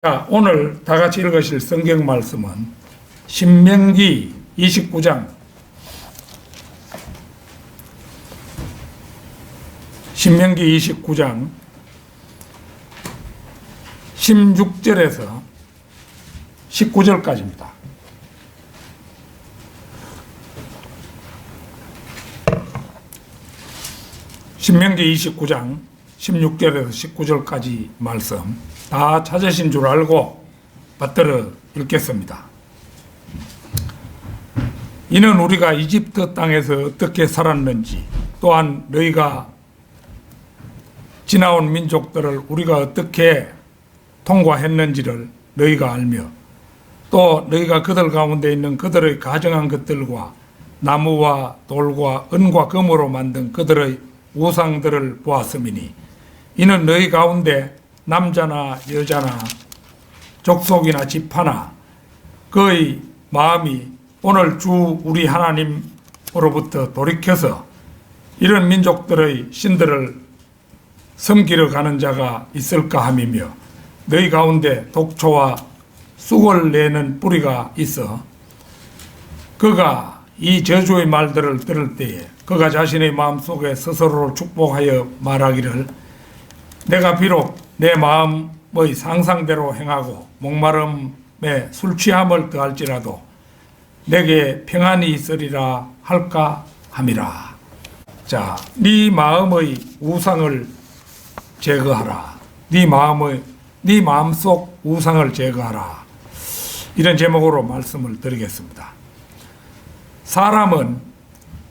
자, 오늘 다 같이 읽으실 성경 말씀은 신명기 29장 16절에서 19절까지입니다. 신명기 29장 16절에서 19절까지 말씀 다 찾으신 줄 알고 받들어 읽겠습니다. 이는 우리가 이집트 땅에서 어떻게 살았는지, 또한 너희가 지나온 민족들을 우리가 어떻게 통과했는지를 너희가 알며, 또 너희가 그들 가운데 있는 그들의 가정한 것들과 나무와 돌과 은과 금으로 만든 그들의 우상들을 보았음이니, 이는 너희 가운데 남자나 여자나 족속이나 지파나 그의 마음이 오늘 주 우리 하나님으로부터 돌이켜서 이런 민족들의 신들을 섬기러 가는 자가 있을까 함이며, 너희 가운데 독초와 쑥을 내는 뿌리가 있어 그가 이 저주의 말들을 들을 때에 그가 자신의 마음속에 스스로를 축복하여 말하기를, 내가 비록 내 마음의 상상대로 행하고 목마름에 술 취함을 더할지라도 내게 평안이 있으리라 할까 함이라. 자, 네 마음의 우상을 제거하라. 네 마음속 우상을 제거하라. 이런 제목으로 말씀을 드리겠습니다. 사람은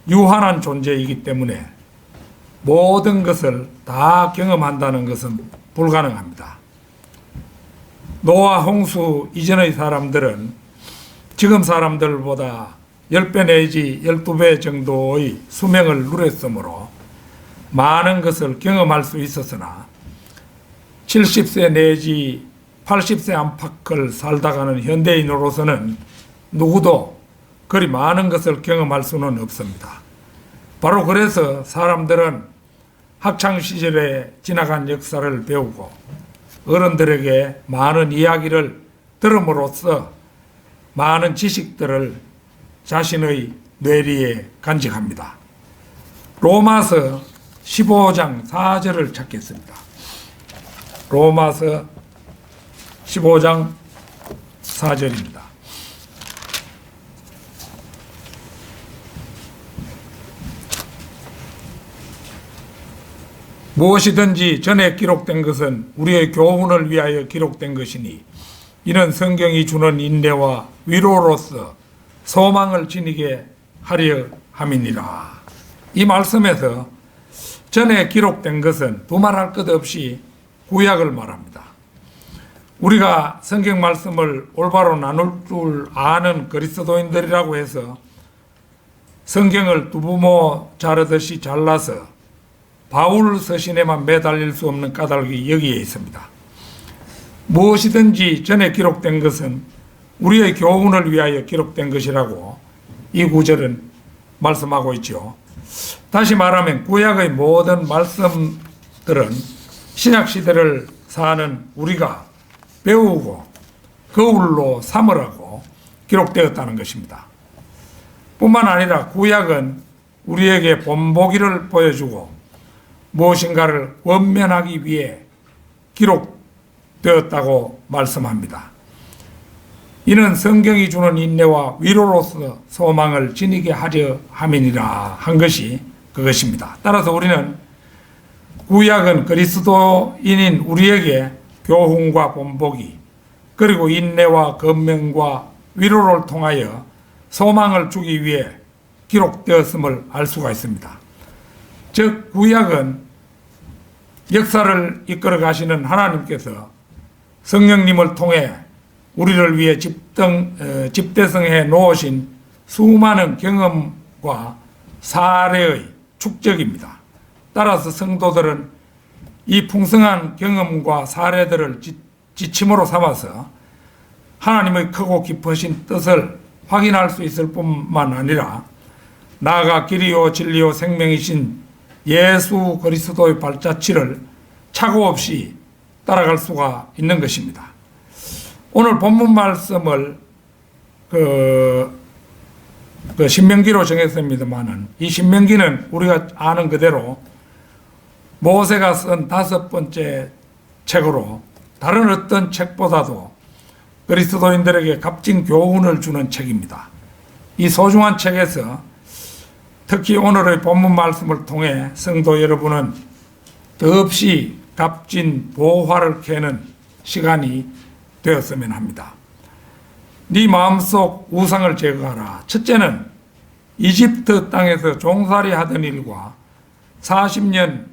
유한한 존재이기 때문에 모든 것을 다 경험한다는 것은 불가능합니다. 노아 홍수 이전의 사람들은 지금 사람들보다 10배 내지 12배 정도의 수명을 누렸으므로 많은 것을 경험할 수 있었으나 70세 내지 80세 안팎을 살다가는 현대인으로서는 누구도 그리 많은 것을 경험할 수는 없습니다. 바로 그래서 사람들은 학창시절에 지나간 역사를 배우고 어른들에게 많은 이야기를 들음으로써 많은 지식들을 자신의 뇌리에 간직합니다. 로마서 15장 4절을 찾겠습니다. 로마서 15장 4절입니다. 무엇이든지 전에 기록된 것은 우리의 교훈을 위하여 기록된 것이니, 이는 성경이 주는 인내와 위로로서 소망을 지니게 하려 함이니라. 이 말씀에서 전에 기록된 것은 두말할 것 없이 구약을 말합니다. 우리가 성경 말씀을 올바로 나눌 줄 아는 그리스도인들이라고 해서 성경을 두부모 자르듯이 잘라서 바울 서신에만 매달릴 수 없는 까닭이 여기에 있습니다. 무엇이든지 전에 기록된 것은 우리의 교훈을 위하여 기록된 것이라고 이 구절은 말씀하고 있죠. 다시 말하면 구약의 모든 말씀들은 신약시대를 사는 우리가 배우고 거울로 삼으라고 기록되었다는 것입니다. 뿐만 아니라 구약은 우리에게 본보기를 보여주고 무엇인가를 원면하기 위해 기록되었다고 말씀합니다. 이는 성경이 주는 인내와 위로로서 소망을 지니게 하려 함이니라 한 것이 그것입니다. 따라서 우리는 구약은 그리스도인인 우리에게 교훈과 본보기, 그리고 인내와 권면과 위로를 통하여 소망을 주기 위해 기록되었음을 알 수가 있습니다. 즉 구약은 역사를 이끌어 가시는 하나님께서 성령님을 통해 우리를 위해 집대성해 놓으신 수많은 경험과 사례의 축적입니다. 따라서 성도들은 이 풍성한 경험과 사례들을 지침으로 삼아서 하나님의 크고 깊으신 뜻을 확인할 수 있을 뿐만 아니라 나아가 길이요 진리요 생명이신 예수 그리스도의 발자취를 착오 없이 따라갈 수가 있는 것입니다. 오늘 본문 말씀을 신명기로 정했습니다만은 이 신명기는 우리가 아는 그대로 모세가 쓴 5번째 책으로 다른 어떤 책보다도 그리스도인들에게 값진 교훈을 주는 책입니다. 이 소중한 책에서 특히 오늘의 본문 말씀을 통해 성도 여러분은 더없이 값진 보화를 캐는 시간이 되었으면 합니다. 네 마음속 우상을 제거하라. 첫째는 이집트 땅에서 종살이 하던 일과 40년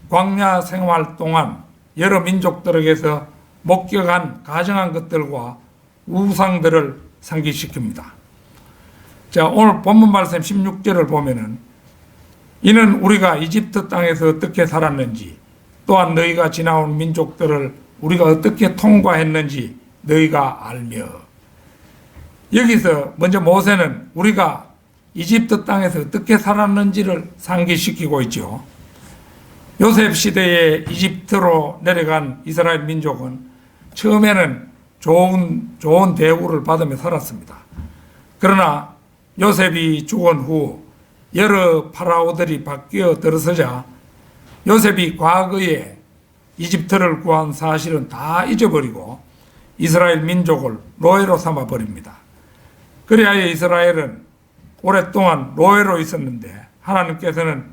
광야 생활 동안 여러 민족들에게서 목격한 가정한 것들과 우상들을 상기시킵니다. 자, 오늘 본문 말씀 16절을 보면은 이는 우리가 이집트 땅에서 어떻게 살았는지 또한 너희가 지나온 민족들을 우리가 어떻게 통과했는지 너희가 알며. 여기서 먼저 모세는 우리가 이집트 땅에서 어떻게 살았는지를 상기시키고 있죠. 요셉 시대에 이집트로 내려간 이스라엘 민족은 처음에는 좋은 대우를 받으며 살았습니다. 그러나 요셉이 죽은 후 여러 파라오들이 바뀌어 들어서자 요셉이 과거에 이집트를 구한 사실은 다 잊어버리고 이스라엘 민족을 노예로 삼아버립니다. 그리하여 이스라엘은 오랫동안 노예로 있었는데 하나님께서는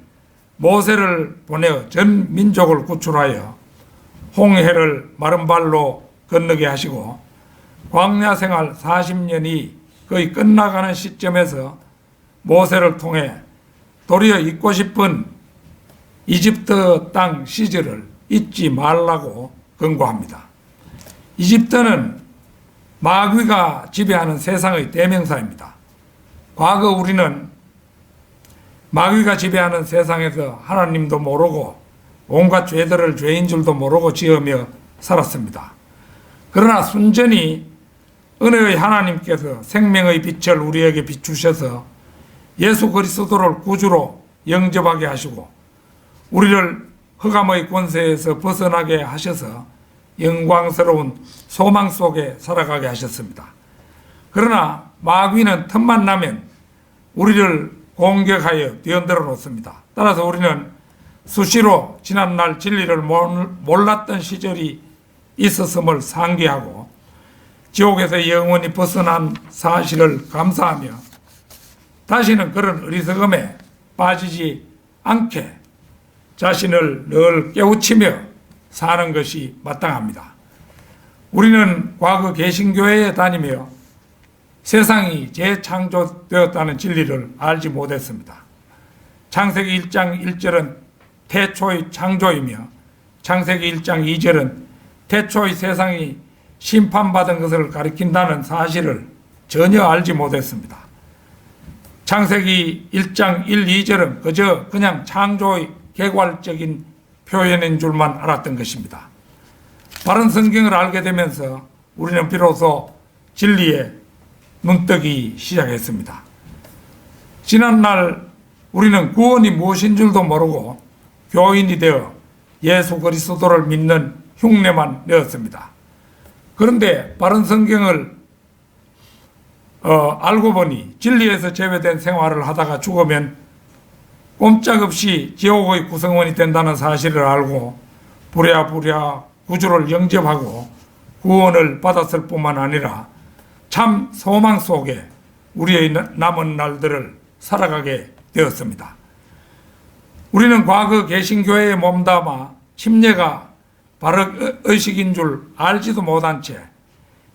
모세를 보내어 전 민족을 구출하여 홍해를 마른 발로 건너게 하시고 광야 생활 40년이 거의 끝나가는 시점에서 모세를 통해 도리어 잊고 싶은 이집트 땅 시절을 잊지 말라고 권고합니다. 이집트는 마귀가 지배하는 세상의 대명사입니다. 과거 우리는 마귀가 지배하는 세상에서 하나님도 모르고 온갖 죄들을 죄인 줄도 모르고 지으며 살았습니다. 그러나 순전히 은혜의 하나님께서 생명의 빛을 우리에게 비추셔서 예수 그리스도를 구주로 영접하게 하시고 우리를 흑암의 권세에서 벗어나게 하셔서 영광스러운 소망 속에 살아가게 하셨습니다. 그러나 마귀는 틈만 나면 우리를 공격하여 뒤흔들어 놓습니다. 따라서 우리는 수시로 지난날 진리를 몰랐던 시절이 있었음을 상기하고 지옥에서 영원히 벗어난 사실을 감사하며 다시는 그런 어리석음에 빠지지 않게 자신을 늘 깨우치며 사는 것이 마땅합니다. 우리는 과거 개신교회에 다니며 세상이 재창조되었다는 진리를 알지 못했습니다. 창세기 1장 1절은 태초의 창조이며 창세기 1장 2절은 태초의 세상이 심판받은 것을 가리킨다는 사실을 전혀 알지 못했습니다. 창세기 1장 1, 2절은 그냥 창조의 개괄적인 표현인 줄만 알았던 것입니다. 바른 성경을 알게 되면서 우리는 비로소 진리에 눈뜨기 시작했습니다. 지난날 우리는 구원이 무엇인 줄도 모르고 교인이 되어 예수 그리스도를 믿는 흉내만 내었습니다. 그런데 바른 성경을 알고 보니 진리에서 제외된 생활을 하다가 죽으면 꼼짝없이 지옥의 구성원이 된다는 사실을 알고 부랴부랴 구주를 영접하고 구원을 받았을 뿐만 아니라 참 소망 속에 우리의 남은 날들을 살아가게 되었습니다. 우리는 과거 개신교회에 몸담아 침례가 바른 의식인 줄 알지도 못한 채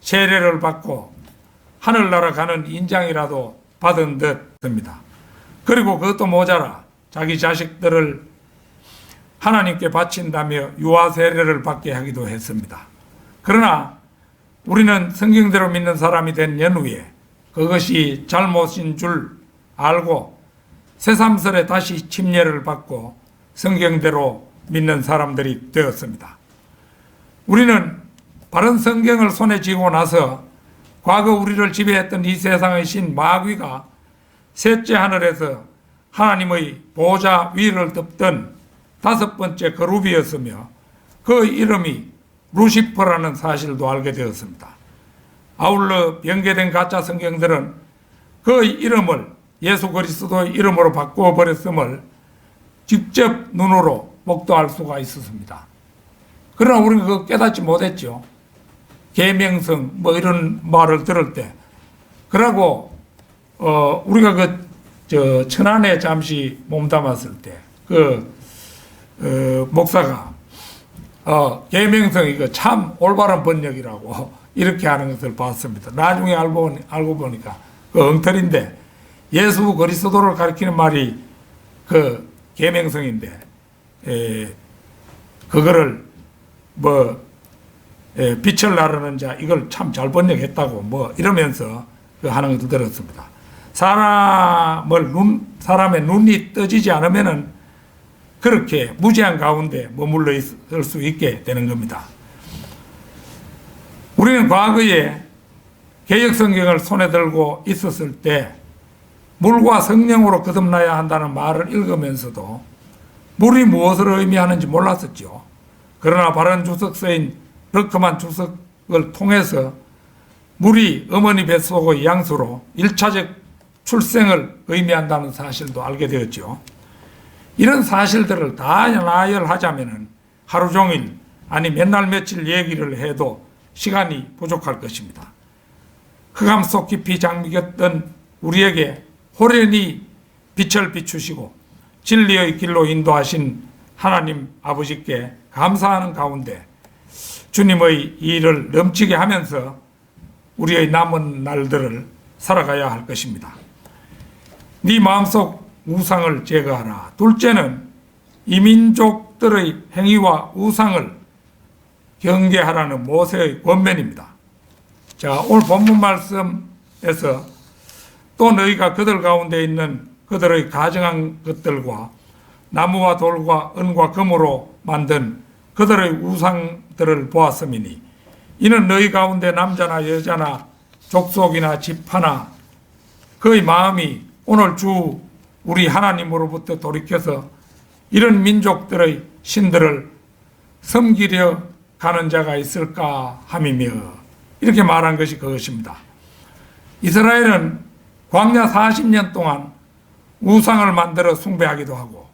세례를 받고 하늘나라 가는 인장이라도 받은 듯합니다. 그리고 그것도 모자라 자기 자식들을 하나님께 바친다며 유아 세례를 받게 하기도 했습니다. 그러나 우리는 성경대로 믿는 사람이 된 연후에 그것이 잘못인 줄 알고 새삼스레 다시 침례를 받고 성경대로 믿는 사람들이 되었습니다. 우리는 바른 성경을 손에 쥐고 나서 과거 우리를 지배했던 이 세상의 신 마귀가 셋째 하늘에서 하나님의 보좌 위를 덮던 5번째 그룹이었으며 그 이름이 루시퍼라는 사실도 알게 되었습니다. 아울러 변개된 가짜 성경들은 그 이름을 예수 그리스도의 이름으로 바꾸어 버렸음을 직접 눈으로 목도할 수가 있었습니다. 그러나 우리는 그거 깨닫지 못했죠. 계명성 뭐 이런 말을 들을 때. 그러고 우리가 천안에 잠시 몸담았을 때 목사가 계명성 이거 참 올바른 번역이라고 이렇게 하는 것을 봤습니다. 나중에 알고 보니까 그 엉터리인데 예수 그리스도를 가리키는 말이 그 계명성인데 그거를 빛을 나르는 자 이걸 참 잘 번역했다고 뭐 이러면서 하는 것을 들었습니다. 사람의 눈이 떠지지 않으면은 그렇게 무지한 가운데 머물러 있을 수 있게 되는 겁니다. 우리는 과거에 개역성경을 손에 들고 있었을 때 물과 성령으로 거듭나야 한다는 말을 읽으면서도 물이 무엇을 의미하는지 몰랐었죠. 그러나 바른 주석서인 르크만 주석을 통해서 물이 어머니 뱃속의 양수로 1차적 출생을 의미한다는 사실도 알게 되었죠. 이런 사실들을 다 나열하자면 하루 종일 아니 몇 날 며칠 얘기를 해도 시간이 부족할 것입니다. 흑암 속 깊이 잠겼던 우리에게 호련히 빛을 비추시고 진리의 길로 인도하신 하나님 아버지께 감사하는 가운데 주님의 일을 넘치게 하면서 우리의 남은 날들을 살아가야 할 것입니다. 네 마음속 우상을 제거하라. 둘째는 이민족들의 행위와 우상을 경계하라는 모세의 권면입니다. 자, 오늘 본문 말씀에서 또 너희가 그들 가운데 있는 그들의 가증한 것들과 나무와 돌과 은과 금으로 만든 그들의 우상들을 보았음이니 이는 너희 가운데 남자나 여자나 족속이나 집하나 그의 마음이 오늘 주 우리 하나님으로부터 돌이켜서 이런 민족들의 신들을 섬기려 가는 자가 있을까 함이며 이렇게 말한 것이 그것입니다. 이스라엘은 광야 40년 동안 우상을 만들어 숭배하기도 하고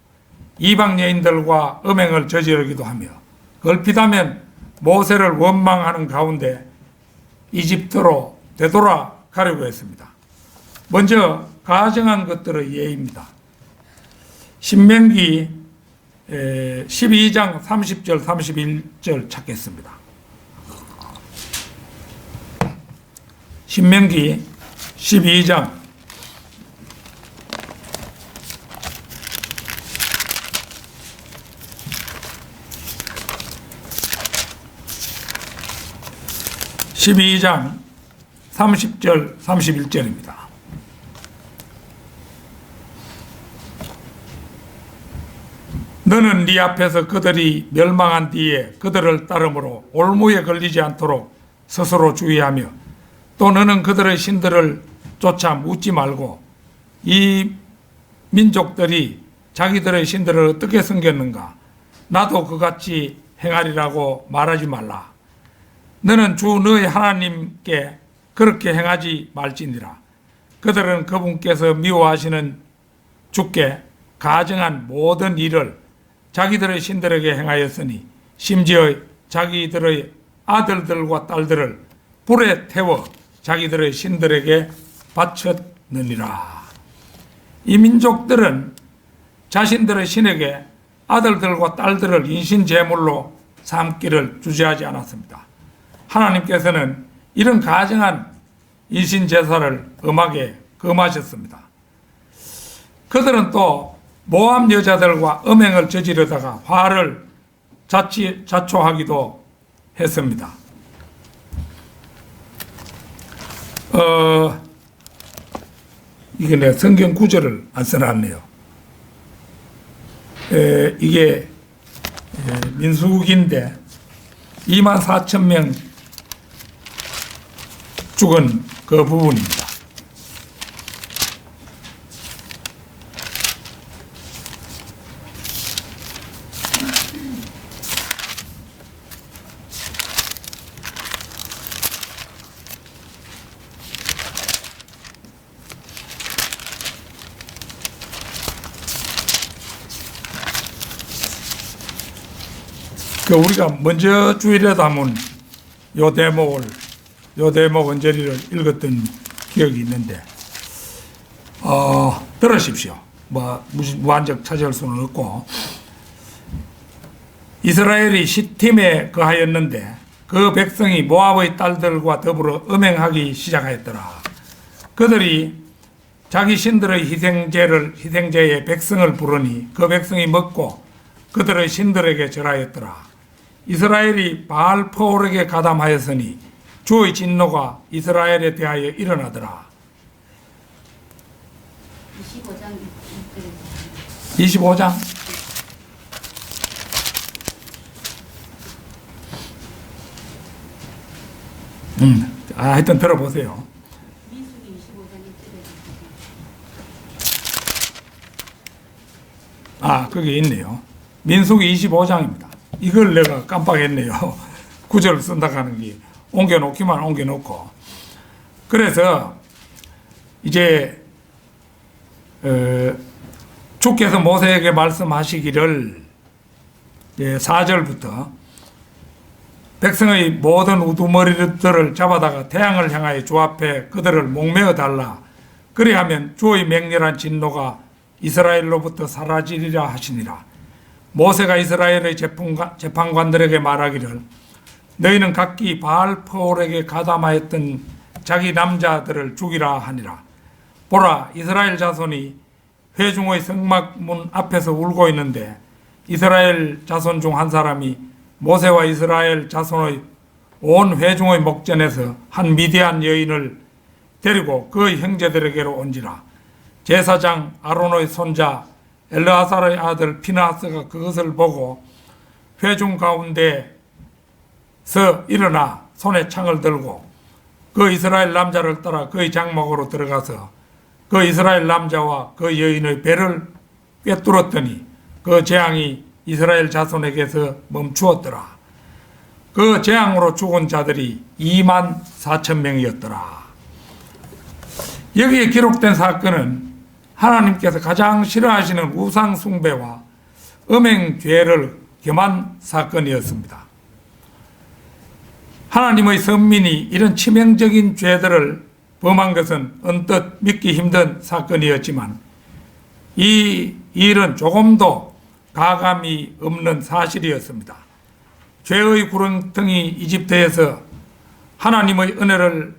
이방 여인들과 음행을 저지르기도 하며 걸핏하면 모세를 원망하는 가운데 이집트로 되돌아가려고 했습니다. 먼저 가정한 것들의 예입니다. 신명기 12장 30절 31절 찾겠습니다. 신명기 12장 30절 31절입니다. 너는 네 앞에서 그들이 멸망한 뒤에 그들을 따름으로 올무에 걸리지 않도록 스스로 주의하며 또 너는 그들의 신들을 쫓아 묻지 말고 이 민족들이 자기들의 신들을 어떻게 섬겼는가 나도 그같이 행하리라고 말하지 말라. 너는 주 너의 하나님께 그렇게 행하지 말지니라. 그들은 그분께서 미워하시는 주께 가증한 모든 일을 자기들의 신들에게 행하였으니 심지어 자기들의 아들들과 딸들을 불에 태워 자기들의 신들에게 바쳤느니라. 이 민족들은 자신들의 신에게 아들들과 딸들을 인신제물로 삼기를 주저하지 않았습니다. 하나님께서는 이런 가증한 인신제사를 엄하게 금하셨습니다. 그들은 또 모함 여자들과 음행을 저지르다가 화를 자초하기도 했습니다. 이게 내 성경 구절을 안 써놨네요. 이게 민수기인데 24,000명 죽은 그 부분입니다. 우리가 먼저 주일에도 한번 요 대목 언저리를 읽었던 기억이 있는데, 들으십시오. 무한적 차지할 수는 없고, 이스라엘이 시팀에 거하였는데 그 백성이 모압의 딸들과 더불어 음행하기 시작하였더라. 그들이 자기 신들의 희생제에 백성을 부르니 그 백성이 먹고 그들의 신들에게 절하였더라. 이스라엘이 바알 페올에게 가담하였으니 주의 진노가 이스라엘에 대하여 일어나더라. 25장. 하여튼 들어보세요. 그게 있네요. 민수기 25장입니다. 이걸 내가 깜빡했네요. 구절을 쓴다고 하는 게 옮겨놓기만 옮겨놓고. 그래서 이제 주께서 모세에게 말씀하시기를 4절부터 백성의 모든 우두머리들을 잡아다가 태양을 향하여 주 앞에 그들을 목매어 달라. 그리하면 주의 맹렬한 진노가 이스라엘로부터 사라지리라 하시니라. 모세가 이스라엘의 재판관들에게 말하기를 너희는 각기 바알 페올에게 가담하였던 자기 남자들을 죽이라 하니라. 보라, 이스라엘 자손이 회중의 성막문 앞에서 울고 있는데 이스라엘 자손 중 한 사람이 모세와 이스라엘 자손의 온 회중의 목전에서 한 미디안 여인을 데리고 그의 형제들에게로 온지라. 제사장 아론의 손자 엘르아살의 아들 피나하스가 그것을 보고 회중 가운데서 일어나 손에 창을 들고 그 이스라엘 남자를 따라 그의 장막으로 들어가서 그 이스라엘 남자와 그 여인의 배를 꿰뚫었더니 그 재앙이 이스라엘 자손에게서 멈추었더라. 그 재앙으로 죽은 자들이 24,000명이었더라. 여기에 기록된 사건은 하나님께서 가장 싫어하시는 우상 숭배와 음행죄를 겸한 사건이었습니다. 하나님의 선민이 이런 치명적인 죄들을 범한 것은 언뜻 믿기 힘든 사건이었지만 이 일은 조금도 가감이 없는 사실이었습니다. 죄의 구렁텅이 이집트에서 하나님의 은혜를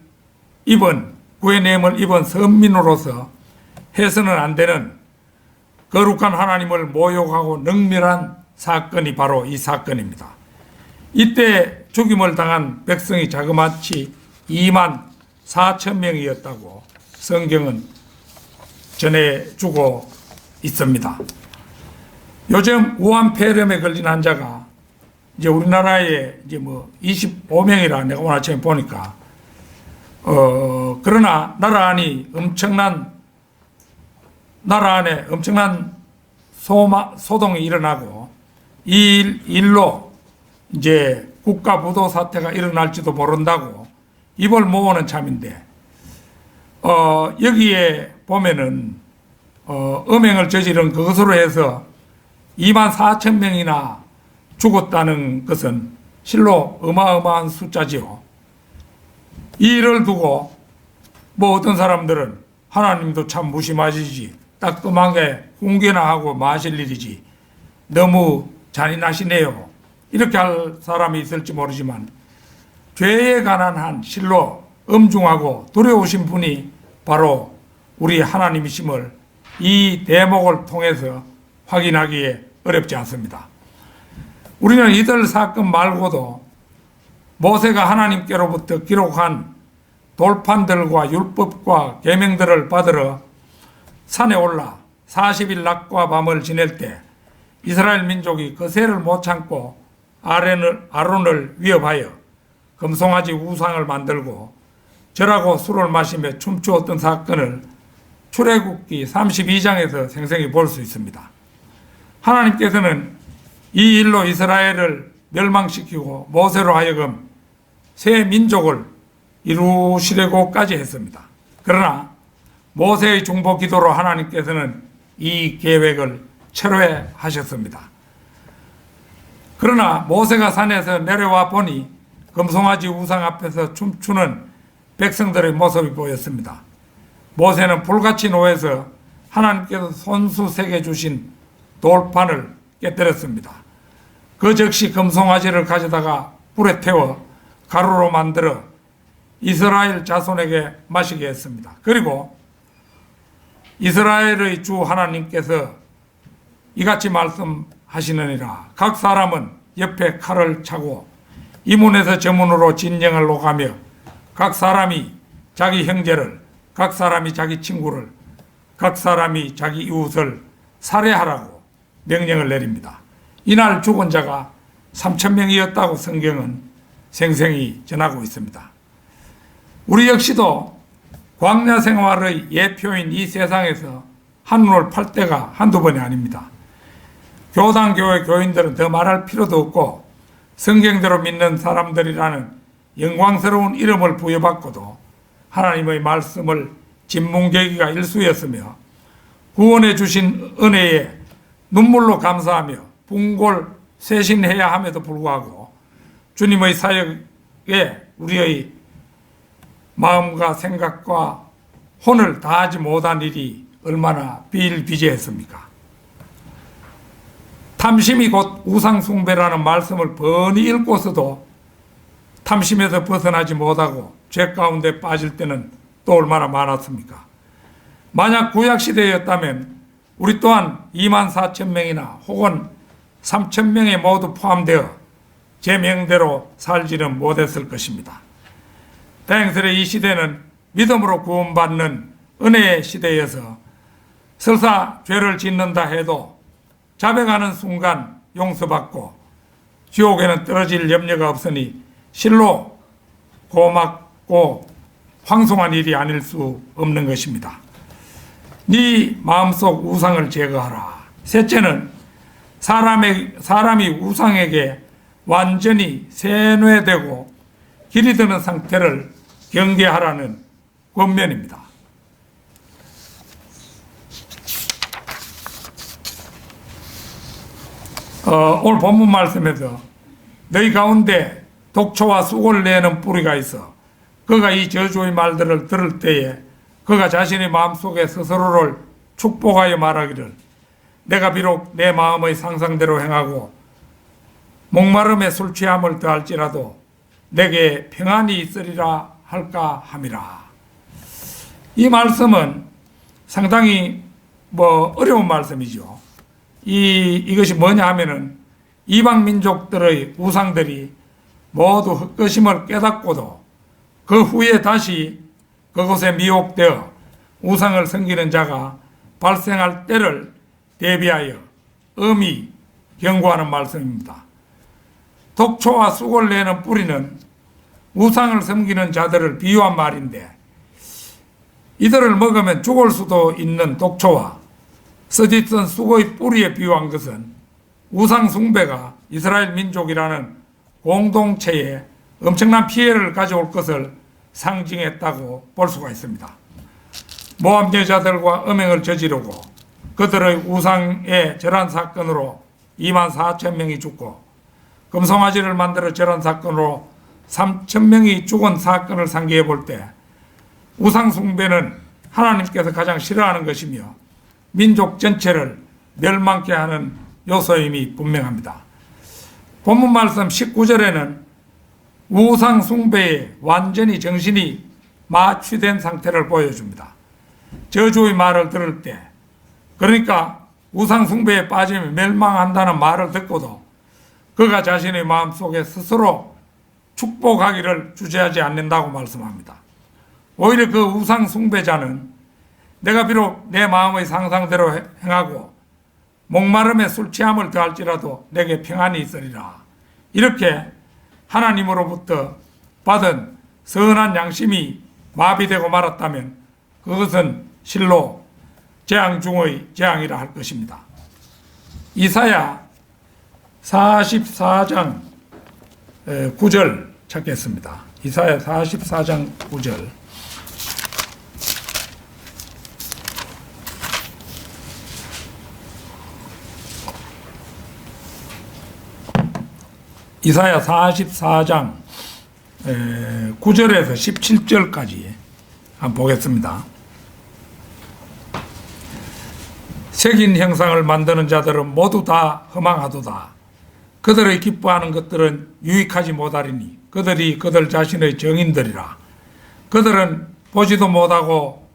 구해냄을 입은 선민으로서 해서는 안 되는 거룩한 하나님을 모욕하고 능멸한 사건이 바로 이 사건입니다. 이때 죽임을 당한 백성이 자그마치 24,000명이었다고 성경은 전해주고 있습니다. 요즘 우한폐렴에 걸린 환자가 이제 우리나라에 이제 25명이라 내가 오늘 아침에 보니까 그러나 나라 안에 엄청난 소동이 일어나고 이 일로 이제 국가 부도 사태가 일어날지도 모른다고 입을 모으는 참인데 여기에 보면은 음행을 저지른 그것으로 해서 24,000명이나 죽었다는 것은 실로 어마어마한 숫자지요. 이 일을 두고 어떤 사람들은 하나님도 참 무심하시지 따끔하게 훈계나 하고 마실 일이지 너무 잔인하시네요. 이렇게 할 사람이 있을지 모르지만 죄에 관한 한 실로 엄중하고 두려우신 분이 바로 우리 하나님이심을 이 대목을 통해서 확인하기에 어렵지 않습니다. 우리는 이들 사건 말고도 모세가 하나님께로부터 기록한 돌판들과 율법과 계명들을 받으러 산에 올라 40일 낮과 밤을 지낼 때 이스라엘 민족이 거세를 못 참고 아론을 위협하여 금송아지 우상을 만들고 절하고 술을 마시며 춤추었던 사건을 출애굽기 32장에서 생생히 볼 수 있습니다. 하나님께서는 이 일로 이스라엘을 멸망시키고 모세로 하여금 새 민족을 이루시려고까지 했습니다. 그러나 모세의 중보 기도로 하나님께서는 이 계획을 철회하셨습니다. 그러나 모세가 산에서 내려와 보니 금송아지 우상 앞에서 춤추는 백성들의 모습이 보였습니다. 모세는 불같이 노해서 하나님께서 손수 세게 주신 돌판을 깨뜨렸습니다. 그 즉시 금송아지를 가져다가 불에 태워 가루로 만들어 이스라엘 자손에게 마시게 했습니다. 그리고 이스라엘의 주 하나님께서 이같이 말씀하시느니라. 각 사람은 옆에 칼을 차고 이문에서 저문으로 진영을 오가며 각 사람이 자기 형제를, 각 사람이 자기 친구를, 각 사람이 자기 이웃을 살해하라고 명령을 내립니다. 이날 죽은 자가 3,000명이었다고 성경은 생생히 전하고 있습니다. 우리 역시도 광야 생활의 예표인 이 세상에서 한눈을 팔 때가 한두 번이 아닙니다. 교단교회 교인들은 더 말할 필요도 없고 성경대로 믿는 사람들이라는 영광스러운 이름을 부여받고도 하나님의 말씀을 진문계기가 일수였으며 구원해 주신 은혜에 눈물로 감사하며 분골 쇄신해야 함에도 불구하고 주님의 사역에 우리의 마음과 생각과 혼을 다하지 못한 일이 얼마나 비일비재했습니까? 탐심이 곧 우상숭배라는 말씀을 번이 읽고서도 탐심에서 벗어나지 못하고 죄 가운데 빠질 때는 또 얼마나 많았습니까? 만약 구약시대였다면 우리 또한 24,000명이나 혹은 3,000명에 모두 포함되어 제 명대로 살지는 못했을 것입니다. 다행스레 이 시대는 믿음으로 구원받는 은혜의 시대여서 설사 죄를 짓는다 해도 자백하는 순간 용서받고 지옥에는 떨어질 염려가 없으니 실로 고맙고 황송한 일이 아닐 수 없는 것입니다. 네 마음속 우상을 제거하라. 셋째는 사람이 우상에게 완전히 세뇌되고 길이 드는 상태를 경계하라는 권면입니다. 오늘 본문 말씀에서 너희 가운데 독초와 쑥을 내는 뿌리가 있어 그가 이 저주의 말들을 들을 때에 그가 자신의 마음속에 스스로를 축복하여 말하기를 내가 비록 내 마음의 상상대로 행하고 목마름에 술 취함을 더할지라도 내게 평안이 있으리라 할까 함이라. 이 말씀은 상당히 어려운 말씀이죠. 이것이 뭐냐 하면은 이방 민족들의 우상들이 모두 헛것임을 깨닫고도 그 후에 다시 그곳에 미혹되어 우상을 섬기는 자가 발생할 때를 대비하여 엄히 경고하는 말씀입니다. 독초와 쑥을 내는 뿌리는 우상을 섬기는 자들을 비유한 말인데 이들을 먹으면 죽을 수도 있는 독초와 쓰디쓴 쑥의 뿌리에 비유한 것은 우상 숭배가 이스라엘 민족이라는 공동체에 엄청난 피해를 가져올 것을 상징했다고 볼 수가 있습니다. 모압 여자들과 음행을 저지르고 그들의 우상의 절한 사건으로 24,000명이 죽고 금송아지를 만들어 절한 사건으로 3,000명이 죽은 사건을 상기해 볼 때 우상 숭배는 하나님께서 가장 싫어하는 것이며 민족 전체를 멸망케 하는 요소임이 분명합니다. 본문 말씀 19절에는 우상 숭배에 완전히 정신이 마취된 상태를 보여줍니다. 저주의 말을 들을 때, 그러니까 우상 숭배에 빠지면 멸망한다는 말을 듣고도 그가 자신의 마음속에 스스로 축복하기를 주저하지 않는다고 말씀합니다. 오히려 그 우상 숭배자는 내가 비록 내 마음의 상상대로 행하고 목마름에 술 취함을 더할지라도 내게 평안이 있으리라. 이렇게 하나님으로부터 받은 선한 양심이 마비되고 말았다면 그것은 실로 재앙 중의 재앙이라 할 것입니다. 이사야 44장 9절 찾겠습니다. 이사야 44장 9절. 이사야 44장 9절에서 17절까지 한번 보겠습니다. 색인 형상을 만드는 자들은 모두 다 허망하도다. 그들의 기뻐하는 것들은 유익하지 못하리니 그들이 그들 자신의 정인들이라. 그들은 보지도 못하고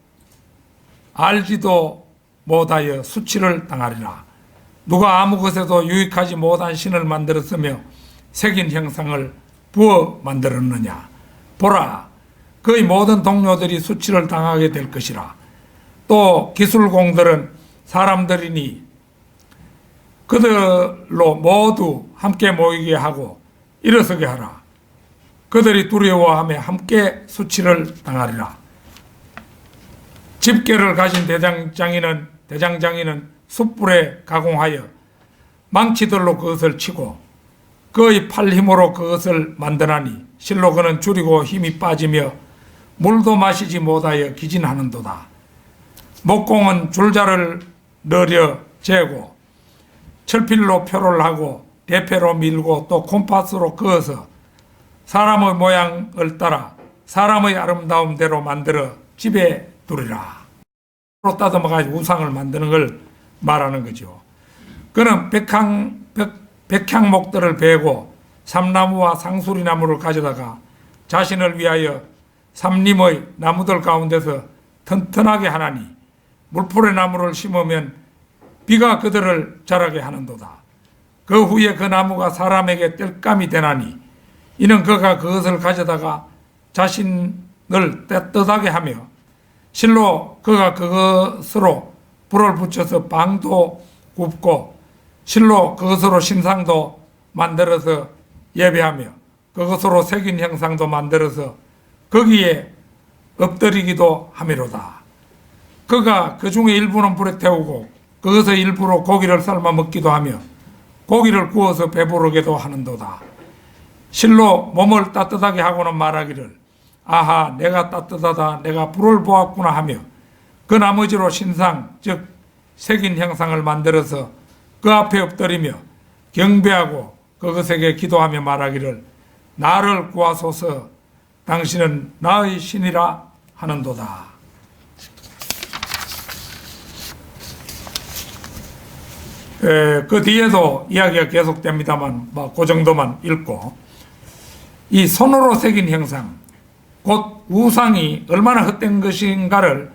알지도 못하여 수치를 당하리라. 누가 아무 것에도 유익하지 못한 신을 만들었으며 색인 형상을 부어 만들었느냐. 보라, 그의 모든 동료들이 수치를 당하게 될 것이라. 또 기술공들은 사람들이니 그들로 모두 함께 모이게 하고 일어서게 하라. 그들이 두려워하며 함께 수치를 당하리라. 집게를 가진 대장장이는 숯불에 가공하여 망치들로 그것을 치고 그의 팔 힘으로 그것을 만드나니 실로 그는 줄이고 힘이 빠지며 물도 마시지 못하여 기진하는도다. 목공은 줄자를 늘여 재고 철필로 표를 하고 대패로 밀고 또 콤파스로 그어서 사람의 모양을 따라 사람의 아름다움대로 만들어 집에 두리라. 로 따듬어가지고 우상을 만드는 걸 말하는 거죠. 그는 백향목들을 베고 삼나무와 상수리나무를 가져다가 자신을 위하여 삼림의 나무들 가운데서 튼튼하게 하나니 물풀의 나무를 심으면 비가 그들을 자라게 하는도다. 그 후에 그 나무가 사람에게 땔감이 되나니 이는 그가 그것을 가져다가 자신을 떼뜻하게 하며 실로 그가 그것으로 불을 붙여서 방도 굽고 실로 그것으로 신상도 만들어서 예배하며 그것으로 색인 형상도 만들어서 거기에 엎드리기도 하미로다. 그가 그 중에 일부는 불에 태우고 그것의 일부로 고기를 삶아 먹기도 하며 고기를 구워서 배부르게도 하는도다. 실로 몸을 따뜻하게 하고는 말하기를 아하 내가 따뜻하다 내가 불을 보았구나 하며 그 나머지로 신상 즉 색인 형상을 만들어서 그 앞에 엎드리며 경배하고 그것에게 기도하며 말하기를 나를 구하소서 당신은 나의 신이라 하는도다. 그 뒤에도 이야기가 계속됩니다만 그 정도만 읽고 이 손으로 새긴 형상 곧 우상이 얼마나 헛된 것인가를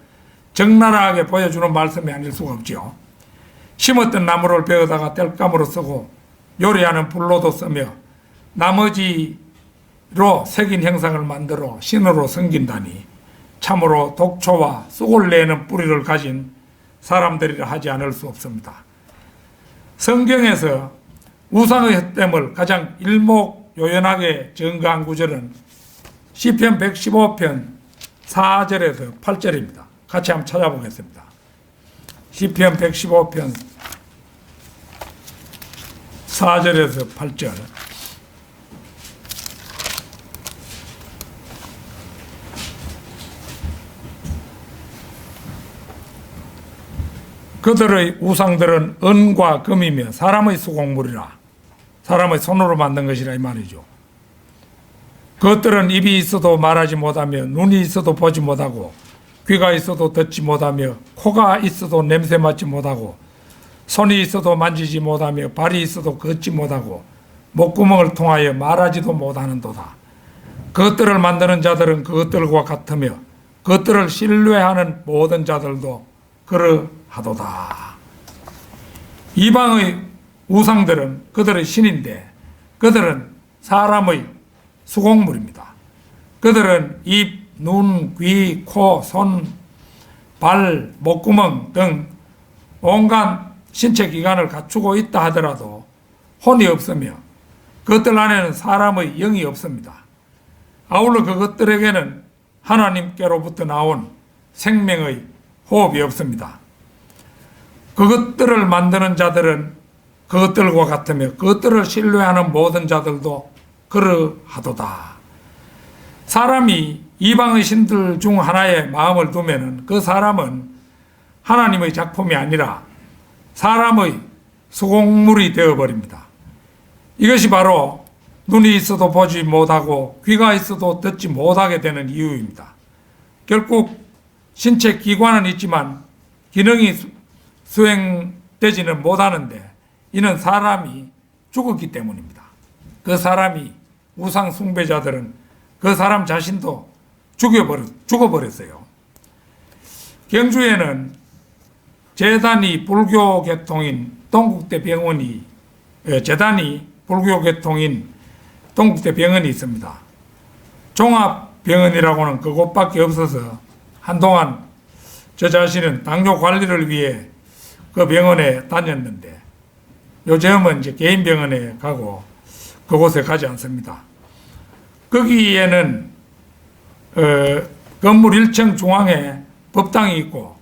적나라하게 보여주는 말씀이 아닐 수가 없죠. 심었던 나무를 베어다가 땔감으로 쓰고 요리하는 불로도 쓰며 나머지로 새긴 형상을 만들어 신으로 섬긴다니 참으로 독초와 쑥을 내는 뿌리를 가진 사람들이라 하지 않을 수 없습니다. 성경에서 우상의 헛됨을 가장 일목요연하게 증거한 구절은 시편 115편 4절에서 8절입니다. 같이 한번 찾아보겠습니다. 시편 115편 4절에서 8절. 그들의 우상들은 은과 금이며 사람의 수공물이라. 사람의 손으로 만든 것이라 이 말이죠. 그것들은 입이 있어도 말하지 못하며 눈이 있어도 보지 못하고 귀가 있어도 듣지 못하며 코가 있어도 냄새 맡지 못하고 손이 있어도 만지지 못하며 발이 있어도 걷지 못하고 목구멍을 통하여 말하지도 못하는도다. 그것들을 만드는 자들은 그것들과 같으며 그것들을 신뢰하는 모든 자들도 그러하도다. 이방의 우상들은 그들의 신인데 그들은 사람의 수공물입니다. 그들은 입, 눈, 귀, 코, 손, 발, 목구멍 등 온갖 신체 기관을 갖추고 있다 하더라도 혼이 없으며 그것들 안에는 사람의 영이 없습니다. 아울러 그것들에게는 하나님께로부터 나온 생명의 호흡이 없습니다. 그것들을 만드는 자들은 그것들과 같으며 그것들을 신뢰하는 모든 자들도 그러하도다. 사람이 이방의 신들 중 하나에 마음을 두면 그 사람은 하나님의 작품이 아니라 사람의 수공물이 되어버립니다. 이것이 바로 눈이 있어도 보지 못하고 귀가 있어도 듣지 못하게 되는 이유입니다. 결국 신체 기관은 있지만 기능이 수행되지는 못하는데 이는 사람이 죽었기 때문입니다. 그 사람이 우상 숭배자들은 그 사람 자신도 죽어버렸어요. 경주에는 재단이 불교 계통인 동국대 병원이 있습니다. 종합병원이라고는 그곳밖에 없어서 한동안 저 자신은 당뇨 관리를 위해 그 병원에 다녔는데 요즘은 이제 개인 병원에 가고 그곳에 가지 않습니다. 거기에는 건물 1층 중앙에 법당이 있고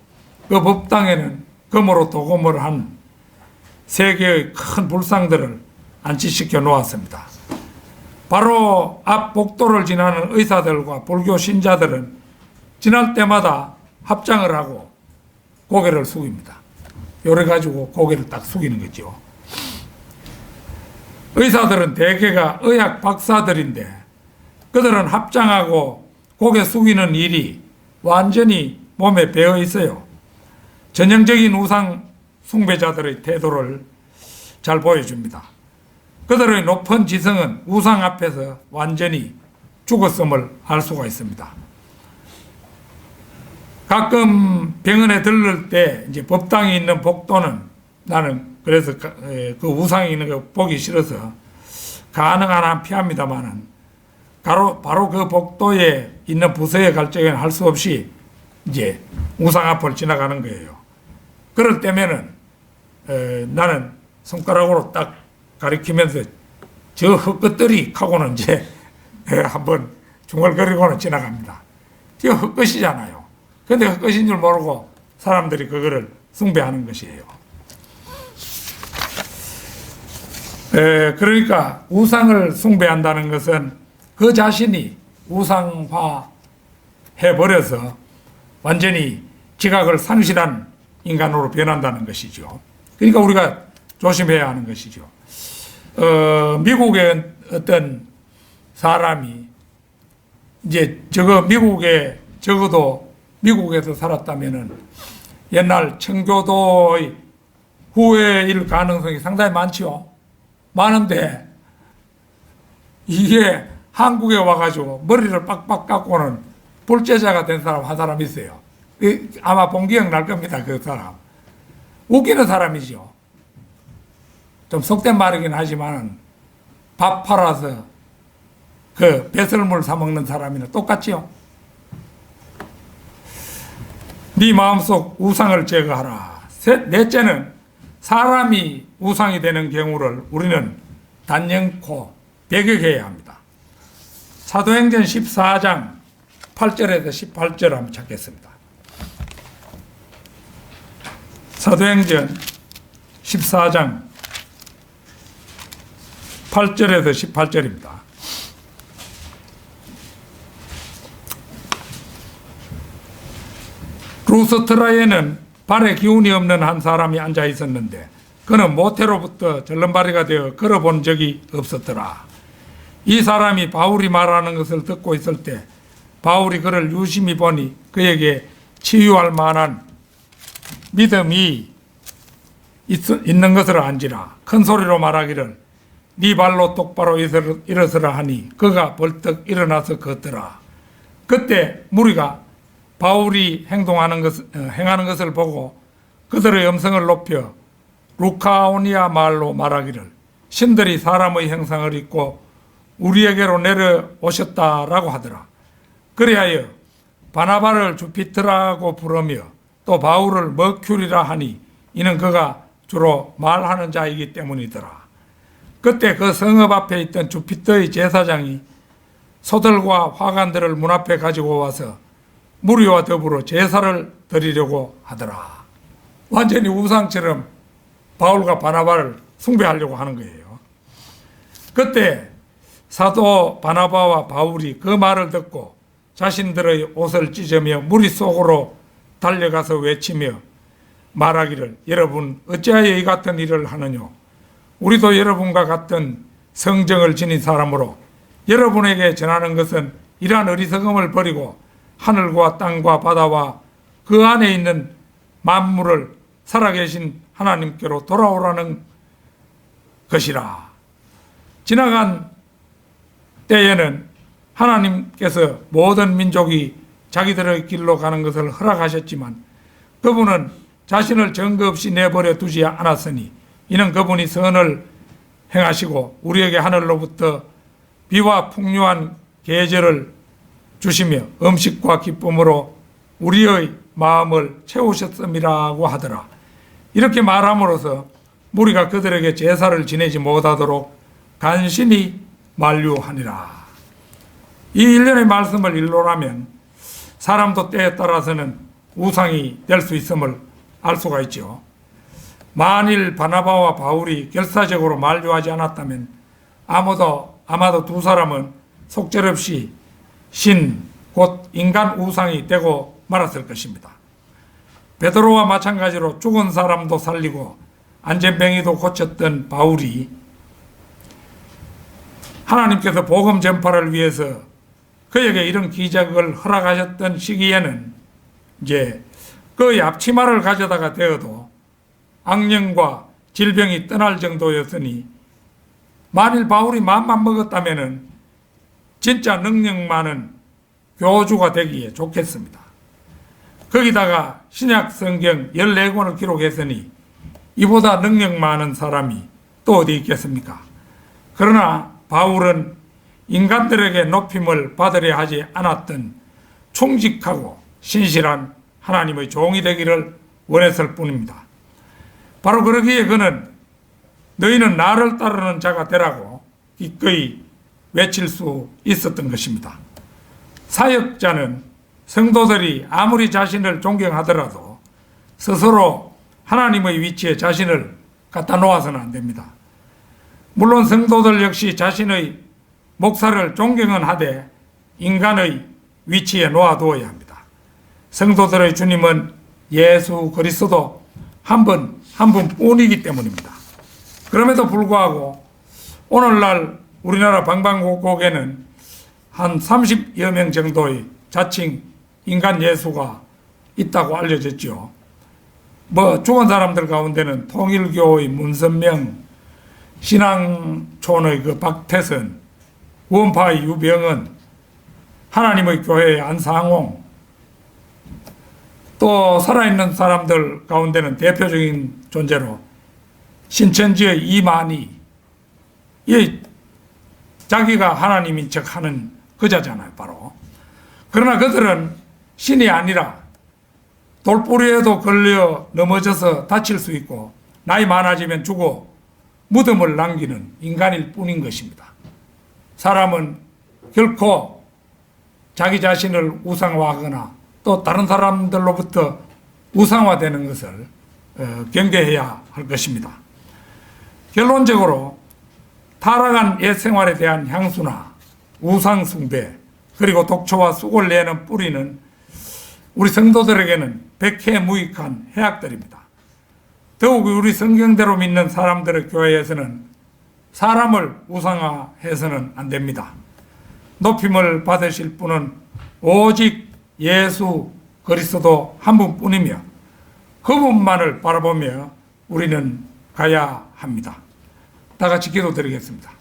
그 법당에는 금으로 도금을 한 3개의 큰 불상들을 안치시켜 놓았습니다. 바로 앞 복도를 지나는 의사들과 불교 신자들은 지날 때마다 합장을 하고 고개를 숙입니다. 요래 가지고 고개를 딱 숙이는 거죠. 의사들은 대개가 의학 박사들인데 그들은 합장하고 고개 숙이는 일이 완전히 몸에 배어 있어요. 전형적인 우상 숭배자들의 태도를 잘 보여줍니다. 그들의 높은 지성은 우상 앞에서 완전히 죽었음을 알 수가 있습니다. 가끔 병원에 들를 때 이제 법당이 있는 복도는 나는 그래서 그 우상이 있는 거 보기 싫어서 가능한 한 피합니다만은 바로 그 복도에 있는 부서에 갈 적에는 할 수 없이 이제 우상 앞을 지나가는 거예요. 그럴 때면은 나는 손가락으로 딱 가리키면서 저 헛것들이 하고는 이제 한번 중얼거리고는 지나갑니다. 저 헛것이잖아요. 근데 헛것인 줄 모르고 사람들이 그거를 숭배하는 것이에요. 그러니까 우상을 숭배한다는 것은 그 자신이 우상화 해버려서 완전히 지각을 상실한 인간으로 변한다는 것이죠. 그러니까 우리가 조심해야 하는 것이죠. 미국의 어떤 사람이 이제 미국에 적어도 미국에서 살았다면은 옛날 청교도의 후예일 가능성이 상당히 많죠. 많은데 이게 한국에 와가지고 머리를 빡빡 깎고는 불제자가 된 사람 한 사람 있어요. 아마 본 기억 날 겁니다. 그 사람. 웃기는 사람이죠. 좀 속된 말이긴 하지만 밥 팔아서 그 배설물 사 먹는 사람이나 똑같지요. 네 마음속 우상을 제거하라. 넷째는 사람이 우상이 되는 경우를 우리는 단연코 배격해야 합니다. 사도행전 14장 8절에서 18절 한번 찾겠습니다. 사도행전 14장 8절에서 18절입니다. 루스트라에는 발에 기운이 없는 한 사람이 앉아 있었는데 그는 모태로부터 절름발이가 되어 걸어본 적이 없었더라. 이 사람이 바울이 말하는 것을 듣고 있을 때 바울이 그를 유심히 보니 그에게 치유할 만한 믿음이 있는 것을 안지라. 큰 소리로 말하기를 네 발로 똑바로 일어서라 하니 그가 벌떡 일어나서 걷더라. 그때 무리가 바울이 행하는 것을 보고 그들의 음성을 높여 루카오니아 말로 말하기를 신들이 사람의 형상을 입고 우리에게로 내려오셨다라고 하더라. 그리하여 바나바를 주피터라고 부르며 또 바울을 머큐리라 하니 이는 그가 주로 말하는 자이기 때문이더라. 그때 그 성읍 앞에 있던 주피터의 제사장이 소들과 화관들을 문 앞에 가지고 와서 무리와 더불어 제사를 드리려고 하더라. 완전히 우상처럼 바울과 바나바를 숭배하려고 하는 거예요. 그때 사도 바나바와 바울이 그 말을 듣고 자신들의 옷을 찢으며 무리 속으로 달려가서 외치며 말하기를 여러분 어찌하여 이 같은 일을 하느뇨? 우리도 여러분과 같은 성정을 지닌 사람으로 여러분에게 전하는 것은 이러한 어리석음을 버리고 하늘과 땅과 바다와 그 안에 있는 만물을 살아계신 하나님께로 돌아오라는 것이라. 지나간 때에는 하나님께서 모든 민족이 자기들의 길로 가는 것을 허락하셨지만 그분은 자신을 증거 없이 내버려 두지 않았으니 이는 그분이 선을 행하시고 우리에게 하늘로부터 비와 풍요한 계절을 주시며 음식과 기쁨으로 우리의 마음을 채우셨음이라고 하더라. 이렇게 말함으로써 무리가 그들에게 제사를 지내지 못하도록 간신히 만류하니라. 이 일련의 말씀을 일로라면 사람도 때에 따라서는 우상이 될 수 있음을 알 수가 있죠. 만일 바나바와 바울이 결사적으로 만류하지 않았다면 아마도 두 사람은 속절없이 신, 곧 인간 우상이 되고 말았을 것입니다. 베드로와 마찬가지로 죽은 사람도 살리고 안전병이도 고쳤던 바울이 하나님께서 복음 전파를 위해서 그에게 이런 기적을 허락하셨던 시기에는 이제 그의 앞치마를 가져다가 대어도 악령과 질병이 떠날 정도였으니 만일 바울이 마음만 먹었다면은 진짜 능력 많은 교주가 되기에 좋겠습니다. 거기다가 신약 성경 14권을 기록했으니 이보다 능력 많은 사람이 또 어디 있겠습니까? 그러나 바울은 인간들에게 높임을 받으려 하지 않았던 충직하고 신실한 하나님의 종이 되기를 원했을 뿐입니다. 바로 그러기에 그는 너희는 나를 따르는 자가 되라고 기꺼이 외칠 수 있었던 것입니다. 사역자는 성도들이 아무리 자신을 존경하더라도 스스로 하나님의 위치에 자신을 갖다 놓아서는 안 됩니다. 물론 성도들 역시 자신의 목사를 존경은 하되 인간의 위치에 놓아두어야 합니다. 성도들의 주님은 예수 그리스도 한 분뿐이기 때문입니다. 그럼에도 불구하고 오늘날 우리나라 방방곡곡에는 한 30여 명 정도의 자칭 인간 예수가 있다고 알려졌죠. 죽은 사람들 가운데는 통일교의 문선명, 신앙촌의 그 박태선, 원파의 유병은, 하나님의 교회의 안상홍, 또 살아있는 사람들 가운데는 대표적인 존재로 신천지의 이만희, 자기가 하나님인 척하는 그자잖아요, 바로. 그러나 그들은 신이 아니라 돌부리에도 걸려 넘어져서 다칠 수 있고 나이 많아지면 죽어 무덤을 남기는 인간일 뿐인 것입니다. 사람은 결코 자기 자신을 우상화하거나 또 다른 사람들로부터 우상화되는 것을 경계해야 할 것입니다. 결론적으로 타락한 옛 생활에 대한 향수나 우상 숭배 그리고 독초와 쑥을 내는 뿌리는 우리 성도들에게는 백해무익한 해악들입니다. 더욱 우리 성경대로 믿는 사람들의 교회에서는 사람을 우상화해서는 안 됩니다. 높임을 받으실 분은 오직 예수 그리스도 한 분뿐이며 그분만을 바라보며 우리는 가야 합니다. 다 같이 기도드리겠습니다.